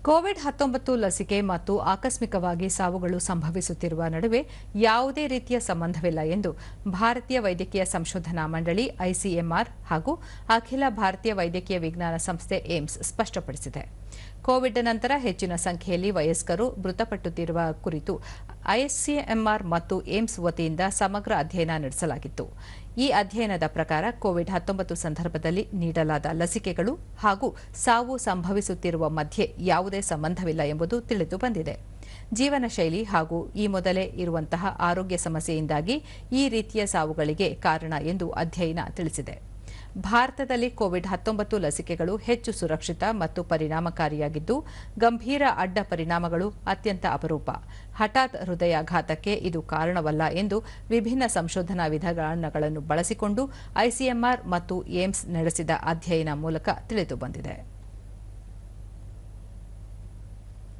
COVID-19 ಲಸಿಕೆ ಮತ್ತು ಆಕಸ್ಮಿಕವಾಗಿ ಸಾವುಗಳು ಸಂಭವಿಸುತ್ತಿರುವ ನಡುವೆ ಯಾವುದೇ ರೀತಿಯ ಸಂಬಂಧವಿಲ್ಲ ಎಂದು ಭಾರತೀಯ ವೈದ್ಯಕೀಯ ಸಂಶೋಧನಾ ಮಂಡಳಿ ಐಸಿಎಂಆರ್ ಹಾಗೂ ಅಖಿಲ ಭಾರತೀಯ ವೈದ್ಯಕೀಯ ವಿಜ್ಞಾನ ಸಂಸ್ಥೆ ಏಮ್ಸ್ ಸ್ಪಷ್ಟಪಡಿಸಿದೆ. ಕೋವಿಡ್ ನಂತರ ಹೆಚ್ಚಿನ ಸಂಖ್ಯೆಯಲ್ಲಿ ವಯಸ್ಕರು ಮೃತಪಟ್ಟುತ್ತಿರುವ ಕುರಿತು ಐಸಿಎಂಆರ್ ಮತ್ತು ಏಮ್ಸ್ ವತಿಯಿಂದ ಸಮಗ್ರ ಅಧ್ಯಯನ ನಡೆಸಲಾಗಿತ್ತು. ಈ ಅಧ್ಯಯನದ ಪ್ರಕಾರ ಕೋವಿಡ್-19 ಸಂದರ್ಭದಲ್ಲಿ ನೀಡಲಾದ ಲಸಿಕೆಗಳು ಹಾಗೂ ಸಾವು ಸಂಭವಿಸುತ್ತಿರುವ ಮಧ್ಯೆ ಯಾವುದೇ ಸಂಬಂಧವಿಲ್ಲ ಎಂಬುದು ತಿಳಿದು ಬಂದಿದೆ. ಜೀವನ ಶೈಲಿ ಹಾಗೂ ಈ ಮೊದಲೇ ಇರುವಂತಹ ಆರೋಗ್ಯ ಸಮಸ್ಯೆಯಿಂದಾಗಿ ಈ ರೀತಿಯ ಸಾವುಗಳಿಗೆ ಕಾರಣ ಎಂದು ಅಧ್ಯಯನ ತಿಳಿಸಿದೆ. ಭಾರತದಲ್ಲಿ ಕೋವಿಡ್-19 ಲಸಿಕೆಗಳು ಹೆಚ್ಚು ಸುರಕ್ಷಿತ ಮತ್ತು ಪರಿಣಾಮಕಾರಿಯಾಗಿದ್ದು, ಗಂಭೀರ ಅಡ್ಡ ಪರಿಣಾಮಗಳು ಅತ್ಯಂತ ಅಪರೂಪ. ಹಠಾತ್ ಹೃದಯಾಘಾತಕ್ಕೆ ಇದು ಕಾರಣವಲ್ಲ ಎಂದು ವಿಭಿನ್ನ ಸಂಶೋಧನಾ ವಿಧಾನಗಳನ್ನು ಬಳಸಿಕೊಂಡು ಐಸಿಎಂಆರ್ ಮತ್ತು ಏಮ್ಸ್ ನಡೆಸಿದ ಅಧ್ಯಯನ ಮೂಲಕ ತಿಳಿದುಬಂದಿದೆ.